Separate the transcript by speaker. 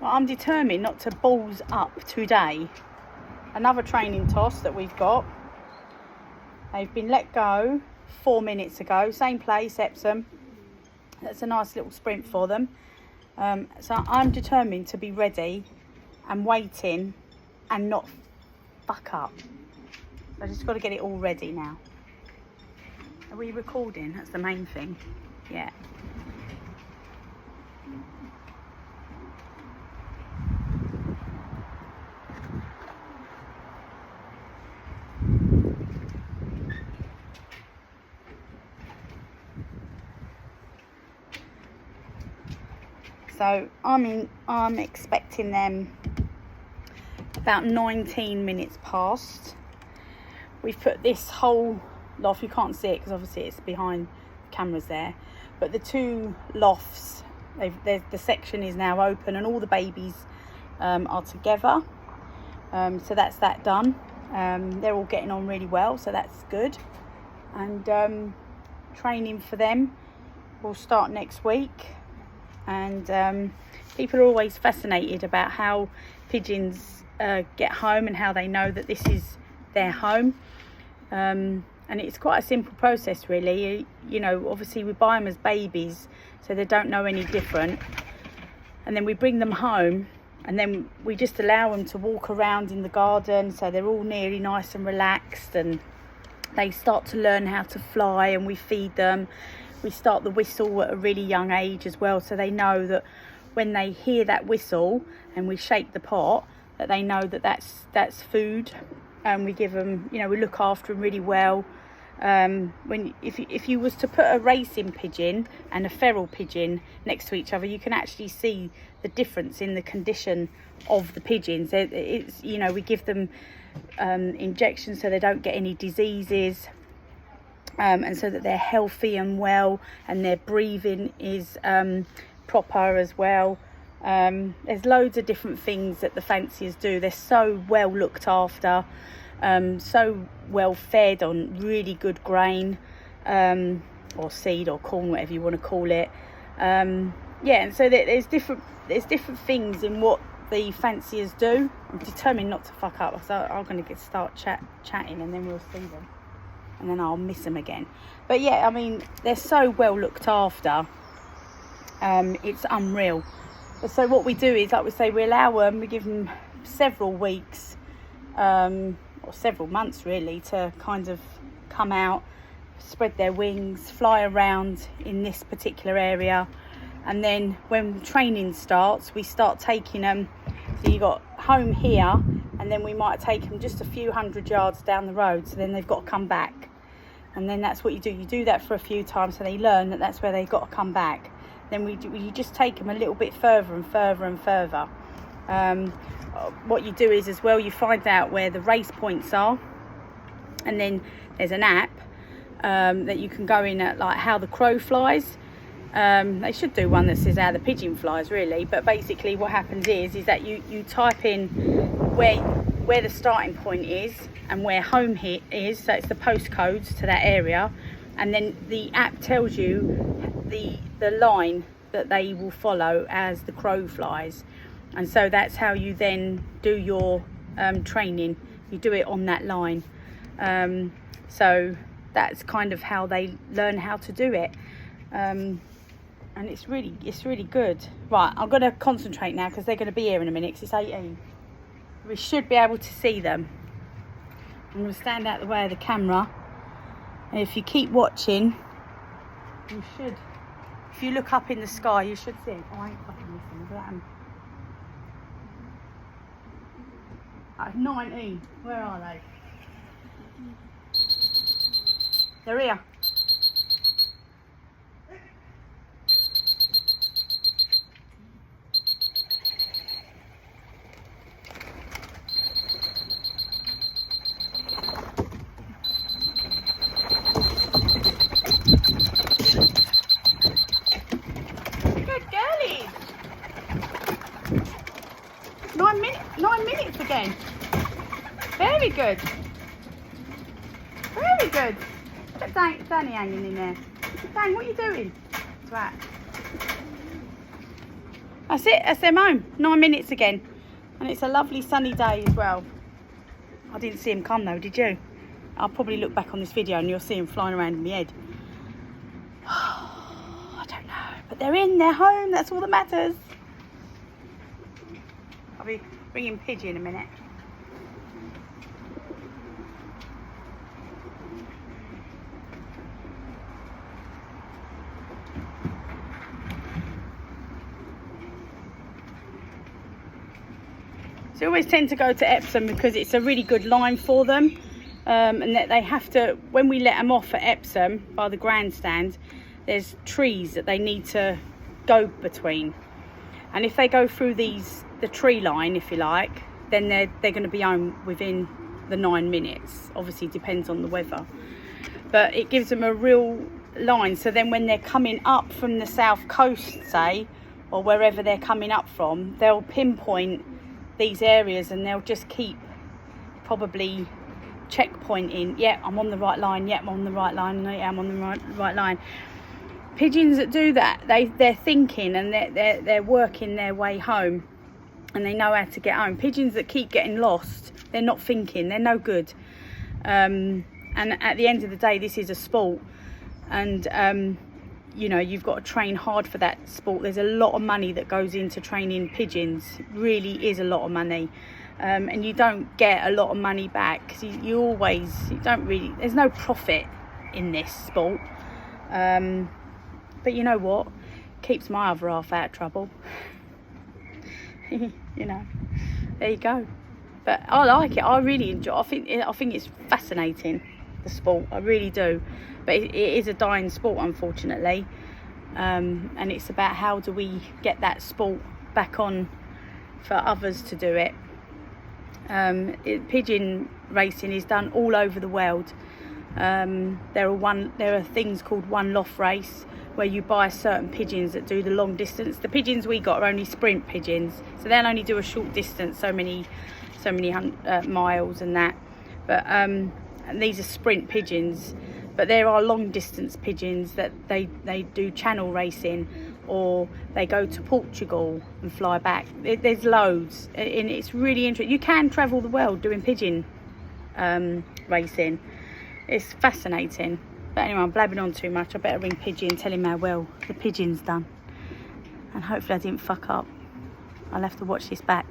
Speaker 1: Well, I'm determined not to balls up today. Another training toss that we've got. They've been let go 4 minutes ago. Same place, Epsom. That's a nice little sprint for them. So I'm determined to be ready and waiting and not fuck up. I just got to get it all ready now. Are we recording? That's the main thing. Yeah. So I'm expecting them about 19 minutes past. We've put this whole loft, you can't see it because obviously it's behind the cameras there, but the two lofts, the section is now open and all the babies are together. So that's that done. They're all getting on really well, so that's good. And training for them will start next week. And people are always fascinated about how pigeons get home and how they know that this is their home. And it's quite a simple process, really. You know, obviously we buy them as babies, so they don't know any different. And then we bring them home, and then we just allow them to walk around in the garden, so they're all nearly nice and relaxed, and they start to learn how to fly, and we feed them. We start the whistle at a really young age as well, so they know that when they hear that whistle and we shake the pot, that they know that that's food. And we give them, you know, we look after them really well. If you was to put a racing pigeon and a feral pigeon next to each other, you can actually see the difference in the condition of the pigeons. It's, you know, we give them injections so they don't get any diseases. And so that they're healthy and well, and their breathing is proper as well. There's loads of different things that the fanciers do. They're so well looked after, so well fed on really good grain, or seed or corn, whatever you want to call it. Yeah, and so there's different things in what the fanciers do. I'm determined not to fuck up, so I'm going to start chatting, and then we'll see them. And then I'll miss them again. But yeah, I mean, they're so well looked after. It's unreal. So what we do is, like we say, we allow them, we give them several weeks, or several months really, to kind of come out, spread their wings, fly around in this particular area. And then when training starts, we start taking them. So you got home here, and then we might take them just a few hundred yards down the road, so then they've got to come back. And then that's what you do. You do that for a few times, so they learn that that's where they've got to come back. Then you just take them a little bit further and further and further. What you do is, as well, you find out where the race points are, and then there's an app that you can go in at, like how the crow flies. They should do one that says how the pigeon flies, really. But basically what happens is that you type in where the starting point is and where home hit is, so it's the postcodes to that area, and then the app tells you the line that they will follow as the crow flies. And so that's how you then do your training. You do it on that line. So that's kind of how they learn how to do it. And it's really good. Right, I'm going to concentrate now because they're going to be here in a minute, because it's 18. We should be able to see them. I'm going to stand out the way of the camera, and if you keep watching, you should, if you look up in the sky, you should see it. Oh, I ain't fucking listening. Look at them. 19. Where are they? They're here. Good girlies. 9 minutes again. Very good. Very good. Look at Danny hanging in there. Dan, what are you doing? Twat. That's it, that's them home. 9 minutes again. And it's a lovely sunny day as well. I didn't see him come though, did you? I'll probably look back on this video and you'll see him flying around in my head. I don't know. But they're in, they're home, that's all that matters. I'll be bringing Pigeon in a minute. So I always tend to go to Epsom because it's a really good line for them. And that they have to, when we let them off at Epsom by the grandstand, there's trees that they need to go between. And if they go through the tree line, if you like, then they're going to be home within the 9 minutes. Obviously depends on the weather. But it gives them a real line. So then when they're coming up from the south coast, say, or wherever they're coming up from, they'll pinpoint these areas and they'll just keep probably checkpointing. Yeah, I'm on the right line. Yeah, I'm on the right line. Yeah, I'm on the right line. Pigeons that do that, they're thinking and they're working their way home, and they know how to get home. Pigeons that keep getting lost, they're not thinking. They're no good. And at the end of the day, this is a sport, and you know, you've got to train hard for that sport. There's a lot of money that goes into training pigeons. It really is a lot of money. And you don't get a lot of money back, because you don't really, there's no profit in this sport. But you know what, keeps my other half out of trouble. You know, there you go. But I like it, I really enjoy it. I think it's fascinating, the sport, I really do. But it is a dying sport, unfortunately. And it's about how do we get that sport back on for others to do it. Pigeon racing is done all over the world. There are things called one loft race, where you buy certain pigeons that do the long distance. The pigeons we got are only sprint pigeons, so they'll only do a short distance, so many miles and that. But and these are sprint pigeons. But there are long distance pigeons that they do channel racing, or they go to Portugal and fly back. There's loads, and it's really interesting. You can travel the world doing pigeon racing. It's fascinating. But anyway, I'm blabbing on too much. I better ring Pigeon and tell him how well the pigeon's done. And hopefully I didn't fuck up. I'll have to watch this back.